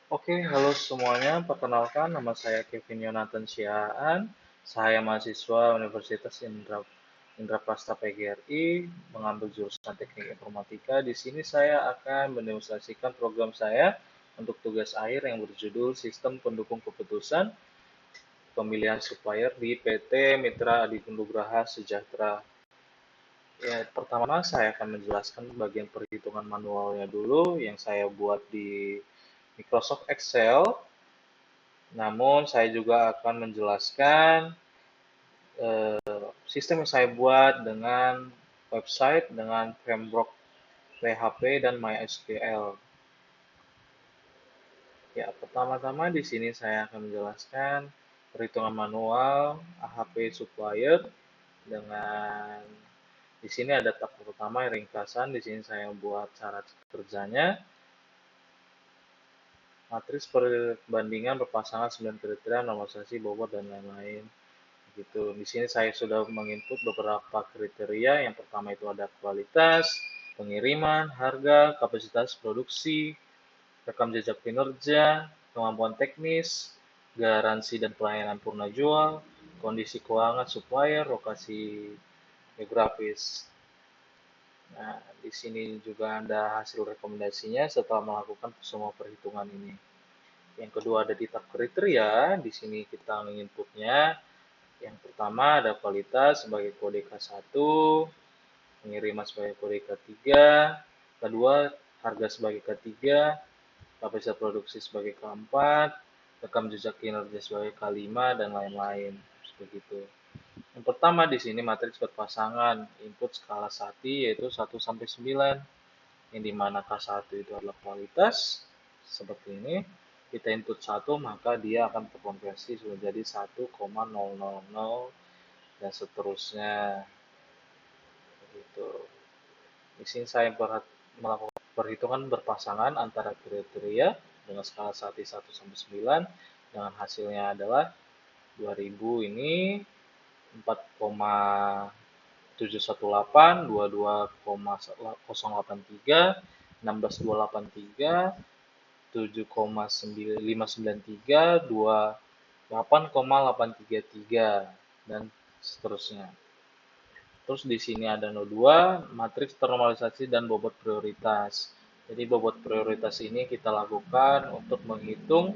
Oke, halo semuanya. Perkenalkan, nama saya Kevin Yonatan Siaan. Saya mahasiswa Universitas Indraprasta PGRI, mengambil jurusan Teknik Informatika. Di sini saya akan mendemonstrasikan program saya untuk tugas akhir yang berjudul Sistem Pendukung Keputusan Pemilihan Supplier di PT Mitra Adi Nugraha Sejahtera. Ya, pertama saya akan menjelaskan bagian perhitungan manualnya dulu yang saya buat di Microsoft Excel. Namun saya juga akan menjelaskan sistem yang saya buat dengan website, dengan framework PHP dan MySQL. Ya, pertama-tama di sini saya akan menjelaskan perhitungan manual AHP supplier dengan di sini ada tab pertama ringkasan. Di sini saya buat syarat kerjanya, matriks perbandingan berpasangan 9 kriteria, normalisasi, bobot dan lain-lain. Gitu. Di sini saya sudah menginput beberapa kriteria. Yang pertama itu ada kualitas, pengiriman, harga, kapasitas produksi, rekam jejak kinerja, kemampuan teknis, garansi dan pelayanan purna jual, kondisi keuangan supplier, lokasi geografis. Nah, di sini juga ada hasil rekomendasinya setelah melakukan semua perhitungan ini. Yang kedua ada di tab kriteria, di sini kita menginputnya. Yang pertama ada kualitas sebagai kode K1, pengiriman sebagai kode K3, kedua harga sebagai K3, kapasitas produksi sebagai K4, rekam jejak kinerja sebagai K5 dan lain-lain. Begitu. Yang pertama di sini matriks berpasangan, input skala Sati yaitu 1 sampai 9, yang dimana K1 itu adalah kualitas seperti ini. Kita input 1 maka dia akan terkonversi sudah jadi 1,000 dan seterusnya. Begitu. Di sini saya melakukan perhitungan berpasangan antara kriteria dengan skala Sati 1 sampai 9 dengan hasilnya adalah 2000 ini 4,718, 22,083, 16283, 7,593, 28,833 dan seterusnya. Terus di sini ada nol 2, matriks normalisasi dan bobot prioritas. Jadi bobot prioritas ini kita lakukan untuk menghitung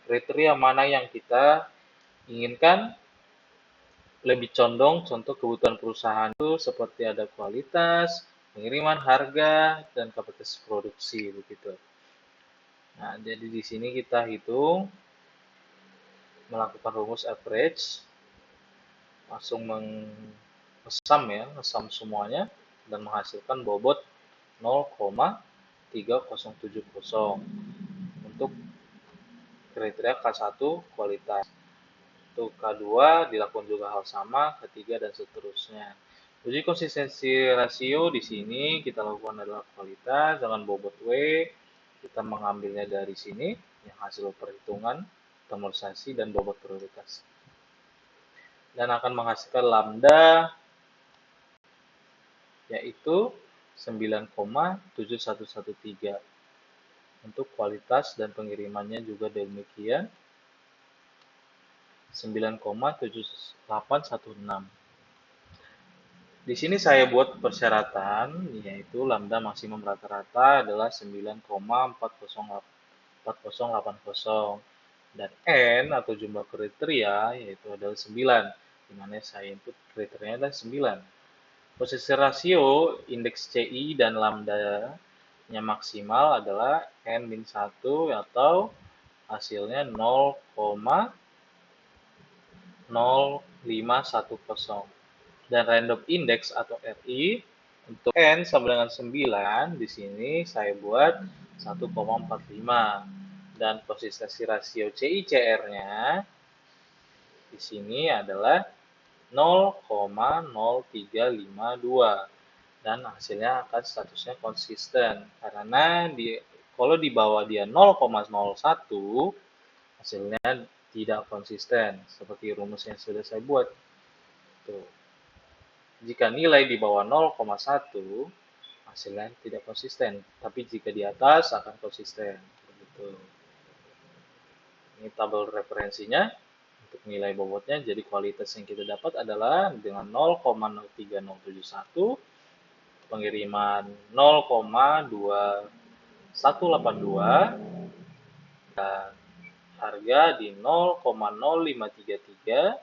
kriteria mana yang kita inginkan lebih condong contoh kebutuhan perusahaan itu seperti ada kualitas, pengiriman, harga, dan kapasitas produksi begitu. Nah, jadi di sini kita hitung melakukan rumus average, langsung mengesam ya, ngesam semuanya dan menghasilkan bobot 0,3070 untuk kriteria K1 kualitas. Untuk K2 dilakukan juga hal sama, K3 dan seterusnya. Uji konsistensi rasio di sini kita lakukan adalah kualitas dengan bobot W. Kita mengambilnya dari sini yang hasil perhitungan, normalisasi dan bobot prioritas. Dan akan menghasilkan lambda yaitu 9,7113. Untuk kualitas dan pengirimannya juga demikian 9,7816. Di sini saya buat persyaratan yaitu lambda maksimum rata-rata adalah 9,40880 dan N atau jumlah kriteria yaitu adalah 9, di mana saya input kriterianya adalah 9. Posisi rasio indeks CI dan lambda-nya maksimal adalah N-1 atau hasilnya 0,0510. Dan random index atau RI untuk N sama dengan 9, di sini saya buat 1,45. Dan konsistensi rasio CI-CR-nya di sini adalah 0,0352 dan hasilnya akan statusnya konsisten karena kalau di bawah dia 0,01 hasilnya tidak konsisten seperti rumus yang sudah saya buat. Tuh. Jika nilai di bawah 0,1 hasilnya tidak konsisten, tapi jika di atas akan konsisten. Tuh. Ini tabel referensinya untuk nilai bobotnya. Jadi kualitas yang kita dapat adalah dengan 0,03071, pengiriman 0,2182, dan harga di 0,0533,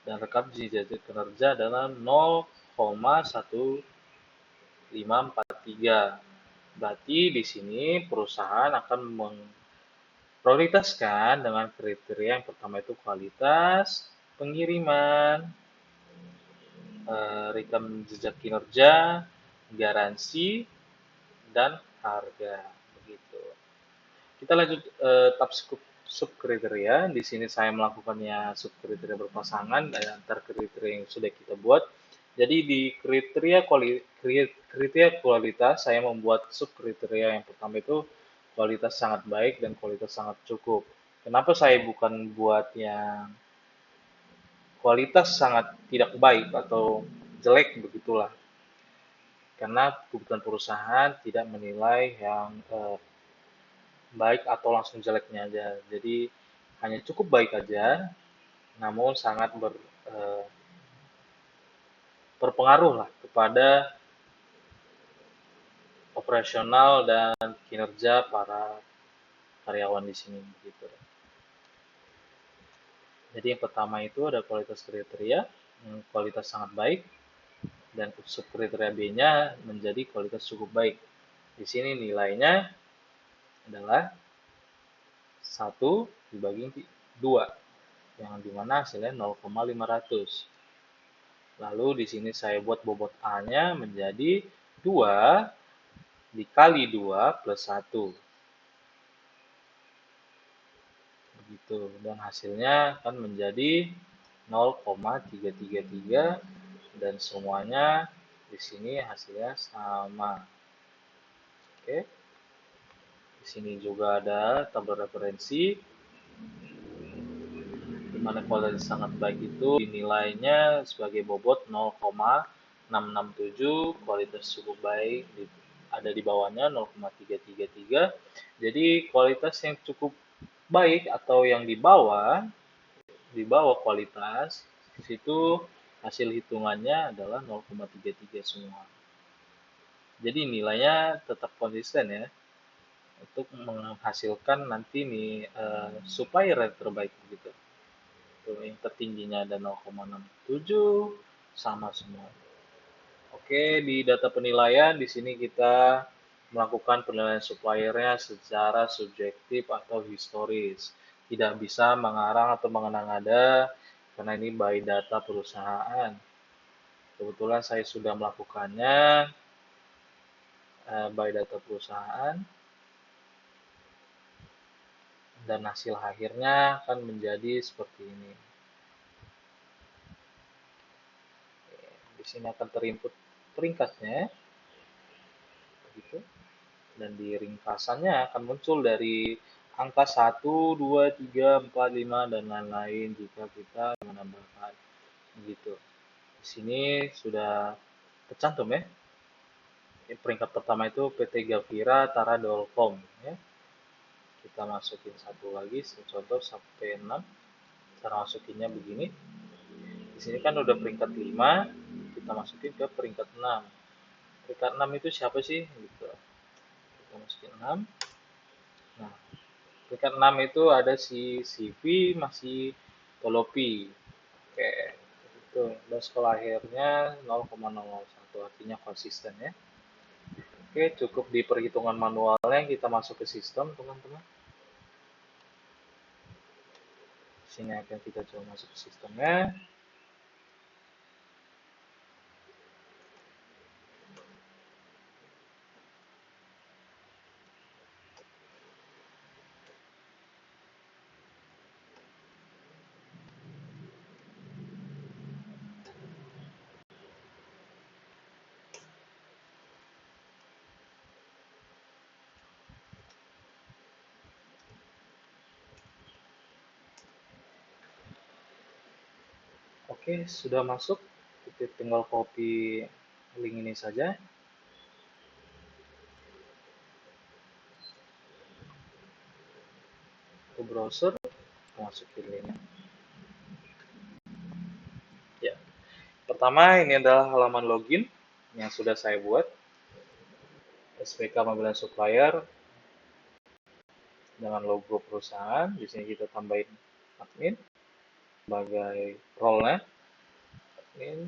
dan rekap jejak kinerja adalah 0,1543. Berarti di sini perusahaan akan memprioritaskan dengan kriteria yang pertama itu kualitas, pengiriman, rekam jejak kinerja, garansi, dan harga. Begitu. Kita lanjut tab subkriteria. Di sini saya melakukannya subkriteria berpasangan antar kriteria yang sudah kita buat. Jadi di kriteria kualitas saya membuat subkriteria yang pertama itu kualitas sangat baik dan kualitas sangat cukup. Kenapa saya bukan buat yang kualitas sangat tidak baik atau jelek begitulah? Karena kebutuhan perusahaan tidak menilai yang baik atau langsung jeleknya aja. Jadi hanya cukup baik aja, namun sangat berpengaruh lah kepada operasional dan kinerja para karyawan di sini gitu. Jadi yang pertama itu ada kualitas kriteria, kualitas sangat baik, dan subkriteria B-nya menjadi kualitas cukup baik. Di sini nilainya adalah 1 dibagi 2, yang dimana hasilnya 0,500. Lalu di sini saya buat bobot A-nya menjadi 2 dikali 2 plus 1. Begitu. Dan hasilnya akan menjadi 0,333 dan semuanya di sini hasilnya sama. Oke. Di sini juga ada tabel referensi di mana kualitas sangat baik itu dinilainya sebagai bobot 0,667, kualitas cukup baik ada di bawahnya 0,333. Jadi kualitas yang cukup baik atau yang di bawah kualitas di situ hasil hitungannya adalah 0,33 semua. Jadi nilainya tetap konsisten ya untuk menghasilkan nanti nih supplier yang terbaik begitu. Tuh, yang tertingginya ada 0,67 sama semua. Oke, di data penilaian di sini kita melakukan penilaian suppliernya secara subjektif atau historis. Tidak bisa mengarang atau mengenang-ada karena ini by data perusahaan. Kebetulan saya sudah melakukannya by data perusahaan dan hasil akhirnya akan menjadi seperti ini. Di sini akan terinput peringkatnya, begitu. Dan di ringkasannya akan muncul dari angka 1, 2, 3, 4, 5, dan lain-lain jika kita menambahkan. Begitu. Di sini sudah tercantum ya. Peringkat pertama itu PT Gavira Tara Dolcom ya. Kita masukin satu lagi, contoh sampai 6. Cara masukinnya begini. Di sini kan udah peringkat 5, kita masukin ke peringkat 6. Peringkat 6 itu siapa sih? Gitu. Kita masukin 6. Nah, peringkat 6 itu ada si CV masih Tolopi. Oke. Itu. Dan skor akhirnya 0,001, artinya konsisten ya. Oke, cukup di perhitungan manualnya kita masuk ke sistem, teman-teman. Sini akan kita coba masuk ke sistemnya. Oke, sudah masuk. Kita tinggal copy link ini saja. ke browser, masukin linknya. Ya, pertama ini adalah halaman login yang sudah saya buat. SPK panggilan supplier dengan logo perusahaan. Di sini kita tambahin admin sebagai role-nya. Admin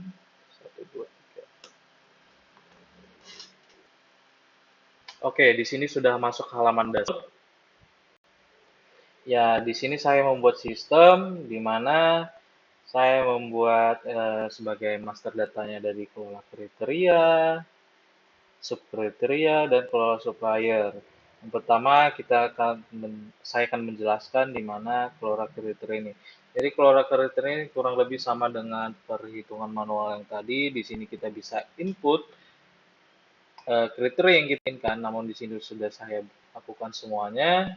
1, 2, 3. Oke, di sini sudah masuk halaman dasar. Ya, di sini saya membuat sistem di mana saya membuat sebagai master datanya dari kelola kriteria, subkriteria, dan kelola supplier. Yang pertama saya akan menjelaskan di mana kelola kriteria ini. Jadi kelola kriteria ini kurang lebih sama dengan perhitungan manual yang tadi. Di sini kita bisa input kriteria yang kita inginkan, namun di sini sudah saya lakukan semuanya.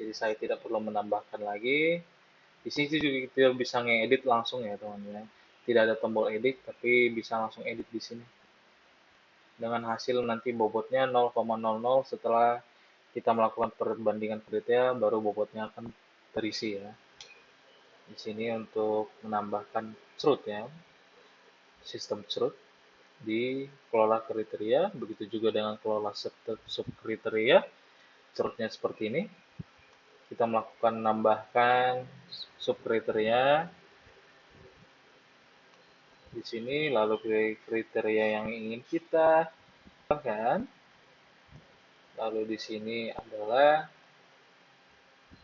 Jadi saya tidak perlu menambahkan lagi. Di sini juga kita bisa ngedit langsung ya teman-teman. Tidak ada tombol edit, tapi bisa langsung edit di sini. Dengan hasil nanti bobotnya 0,00 setelah kita melakukan perbandingan kriteria, baru bobotnya akan terisi ya. Di sini untuk menambahkan cerut ya, sistem cerut di kelola kriteria, begitu juga dengan kelola subkriteria, cerutnya seperti ini. Kita melakukan menambahkan subkriteria di sini, lalu kriteria yang ingin kita tambahkan. Lalu di sini adalah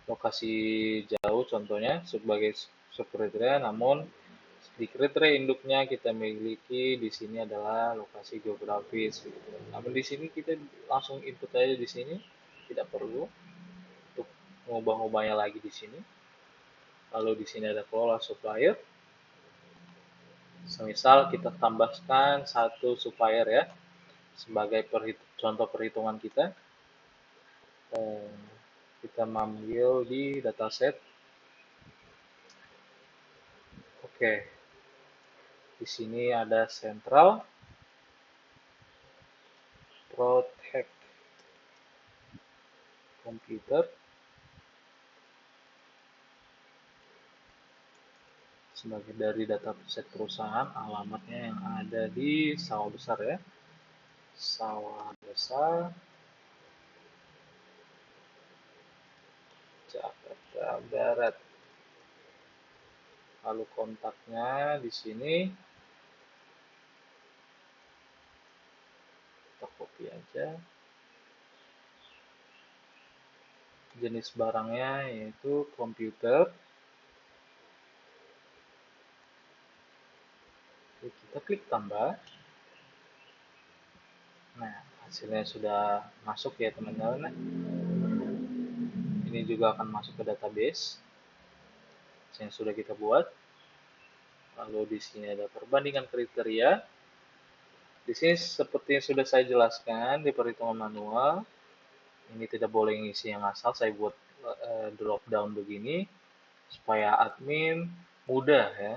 lokasi jauh contohnya sebagai subkriteria, namun di kriteria induknya kita miliki di sini adalah lokasi geografis. Namun di sini kita langsung input aja di sini, tidak perlu untuk mengubah-ubahnya lagi di sini. Lalu di sini ada kelola supplier. Semisal kita tambahkan satu supplier ya, sebagai contoh perhitungan kita. Kita ambil di dataset. Oke. Di sini ada central, protect computer, sebagai dari dataset perusahaan, alamatnya yang ada di Sawah Besar ya. Sawah Besar, Jakarta Barat. Lalu kontaknya di sini. Kita copy aja. Jenis barangnya yaitu komputer. Kita klik tambah. Nah, hasilnya sudah masuk ya teman-teman. Ini juga akan masuk ke database yang sudah kita buat. Lalu di sini ada perbandingan kriteria. Di sini seperti yang sudah saya jelaskan di perhitungan manual, ini tidak boleh ngisi yang asal. Saya buat drop down begini supaya admin mudah ya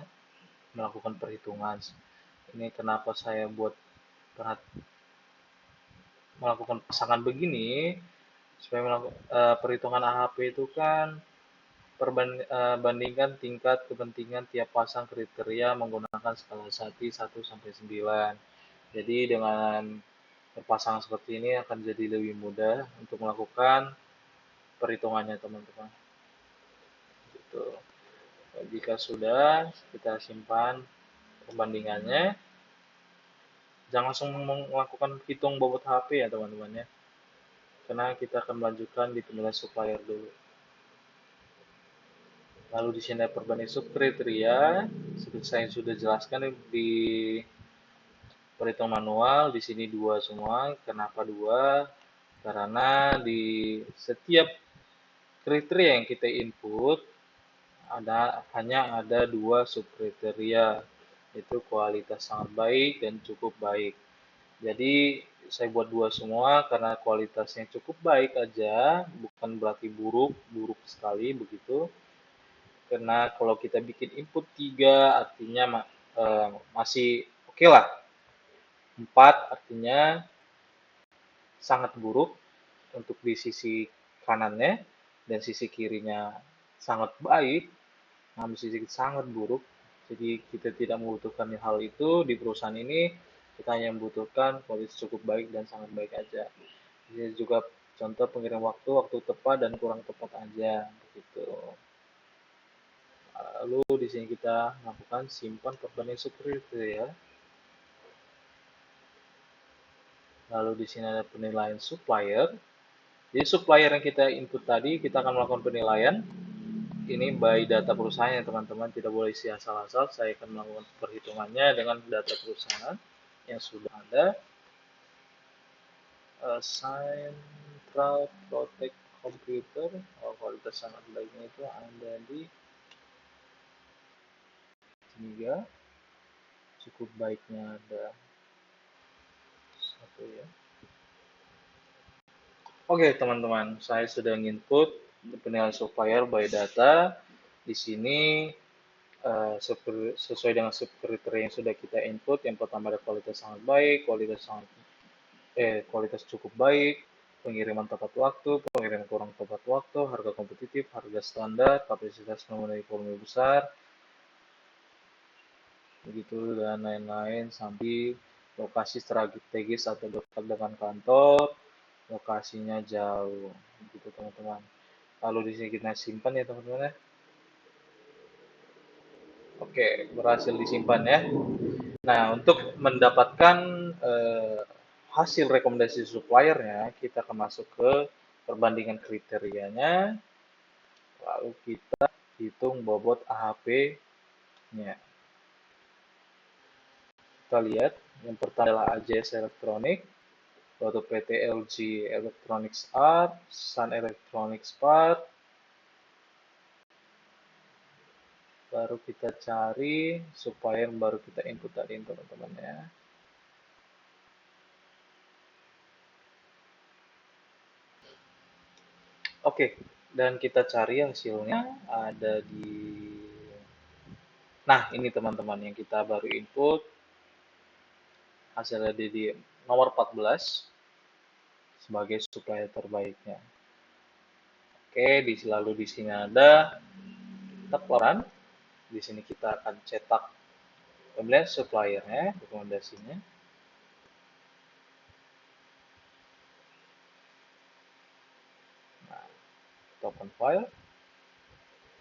melakukan perhitungan. Ini kenapa saya buat melakukan pasangan begini, supaya melakukan perhitungan AHP itu kan bandingkan tingkat kepentingan tiap pasang kriteria menggunakan skala Sati 1 sampai 9. Jadi dengan berpasangan seperti ini akan jadi lebih mudah untuk melakukan perhitungannya teman-teman. Gitu. Jika sudah, kita simpan perbandingannya. Jangan langsung melakukan hitung bobot HP ya teman-teman ya. Karena kita akan melanjutkan di penilaian supplier dulu. Lalu di sini ada perbandingan subkriteria, seperti saya sudah jelaskan di perhitungan manual. Di sini 2 semua. Kenapa 2? Karena di setiap kriteria yang kita input hanya ada 2 subkriteria, yaitu kualitas sangat baik dan cukup baik. Jadi saya buat 2 semua karena kualitasnya cukup baik aja, bukan berarti buruk sekali begitu. Karena kalau kita bikin input 3 artinya masih oke lah. 4 artinya sangat buruk untuk di sisi kanannya, dan sisi kirinya sangat baik, namun sisi sangat buruk. Jadi kita tidak membutuhkan hal itu di perusahaan ini, kita hanya membutuhkan kualitas cukup baik dan sangat baik aja. Ini juga contoh pengirim waktu, waktu tepat dan kurang tepat aja, begitu. Lalu di sini kita lakukan simpan perbandingan subkriteria. Lalu di sini ada penilaian supplier. Jadi supplier yang kita input tadi, kita akan melakukan penilaian. Ini by data perusahaan ya teman-teman, tidak boleh isi asal-asal. Saya akan melakukan perhitungannya dengan data perusahaan yang sudah ada. Central Protect Computer, kualitas sangat baiknya itu ada di 3, cukup baiknya ada 1 ya. Oke teman-teman, saya sudah input penilaian supplier by data. Di sini sesuai dengan subkriteria yang sudah kita input. Yang pertama ada kualitas sangat baik, kualitas cukup baik, pengiriman tepat waktu, pengiriman kurang tepat waktu, harga kompetitif, harga standar, kapasitas memenuhi volume besar, begitu dan lain-lain, sampai lokasi strategis atau dekat dengan kantor, lokasinya jauh, begitu teman-teman. Lalu di sini kita simpan ya teman-teman ya. Oke, berhasil disimpan ya. Nah, untuk mendapatkan hasil rekomendasi suppliernya, kita akan masuk ke perbandingan kriterianya, lalu kita hitung bobot AHP-nya. Kita lihat, yang pertama adalah AJS Electronic, lalu PT LG Electronics Art, Sun Electronics Part, baru kita cari supplier baru kita input tadi teman-teman ya. Oke, dan kita cari hasilnya ada di... Nah, ini teman-teman yang kita baru input. Hasilnya di nomor 14 sebagai supplier terbaiknya. Oke, lalu di sini ada laporan. Di sini kita akan cetak kemudian suppliernya, rekomendasinya. Nah, kita open file.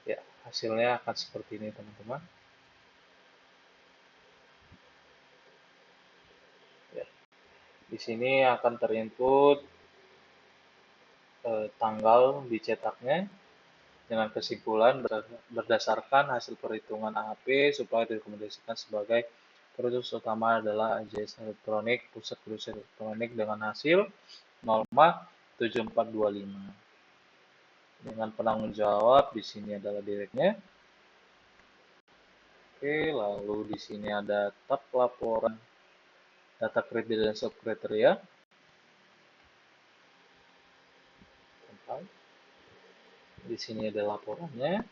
Ya, hasilnya akan seperti ini teman-teman. Ya, di sini akan terinput tanggal dicetaknya dengan kesimpulan berdasarkan hasil perhitungan AHP supplier direkomendasikan sebagai produk utama adalah AJS Electronic, pusat produksi elektronik dengan hasil 0,7425. Dengan penanggung jawab di sini adalah direknya. Oke, lalu di sini ada tab laporan data kriteria dan subkriteria. Di sini ada laporannya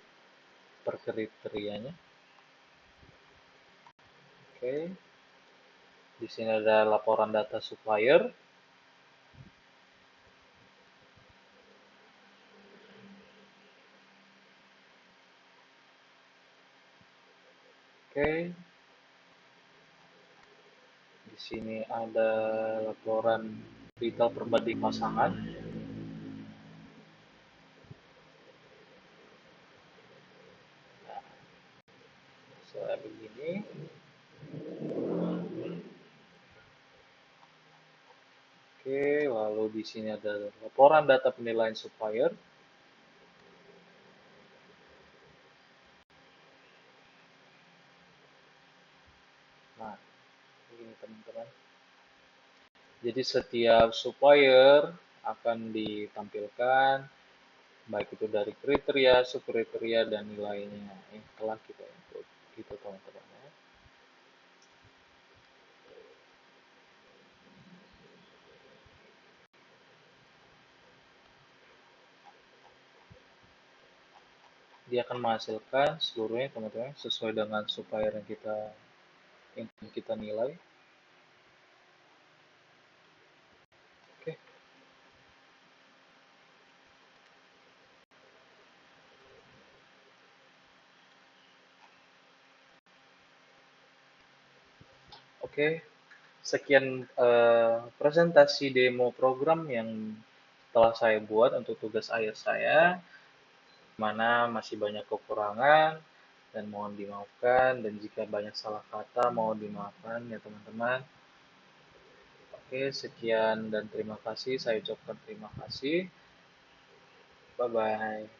per kriterianya. Oke. Di sini ada laporan data supplier. Oke. Di sini ada laporan detail perbanding pasangan. Nah, saya begini. Oke, lalu di sini ada laporan data penilaian supplier. Nah, ini teman-teman. Jadi setiap supplier akan ditampilkan baik itu dari kriteria, subkriteria, dan nilainya yang telah kita input. Gitu teman-teman. Dia akan menghasilkan seluruhnya teman-teman sesuai dengan supplier yang kita nilai. Oke. Oke, sekian presentasi demo program yang telah saya buat untuk tugas akhir saya, mana masih banyak kekurangan dan mohon dimaafkan, dan jika banyak salah kata mohon dimaafkan ya teman-teman. Oke, sekian dan terima kasih. Saya ucapkan terima kasih. Bye bye.